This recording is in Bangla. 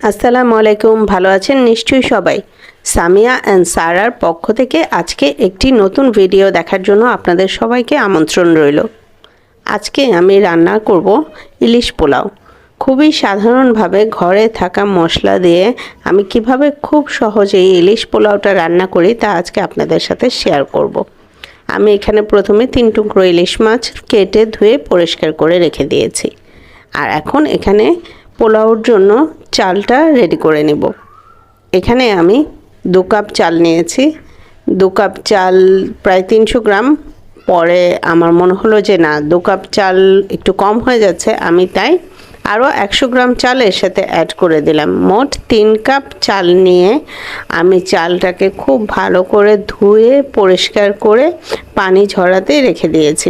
আসসালামু আলাইকুম। ভালো আছেন নিশ্চয়ই সবাই। সামিয়া অ্যান্ড সারার পক্ষ থেকে আজকে একটি নতুন ভিডিও দেখার জন্য আপনাদের সবাইকে আমন্ত্রণ রইল। আজকে আমি রান্না করব ইলিশ পোলাও। খুবই সাধারণভাবে ঘরে থাকা মশলা দিয়ে আমি কিভাবে খুব সহজেই ইলিশ পোলাওটা রান্না করি তা আজকে আপনাদের সাথে শেয়ার করব। আমি এখানে প্রথমে 3 টুকরো ইলিশ মাছ কেটে ধুয়ে পরিষ্কার করে রেখে দিয়েছি। আর এখন এখানে পোলাওর জন্য চালটা রেডি করে নেব। এখানে আমি 2 কাপ চাল নিয়েছি। 2 কাপ চাল প্রায় 300 গ্রাম। পরে আমার মনে হলো যে না, 2 কাপ চাল একটু কম হয়ে যাচ্ছে, আমি তাই আরও 100 গ্রাম চাল এর সাথে অ্যাড করে দিলাম। মোট 3 কাপ চাল নিয়ে আমি চালটাকে খুব ভালো করে ধুয়ে পরিষ্কার করে পানি ঝরাতে রেখে দিয়েছি।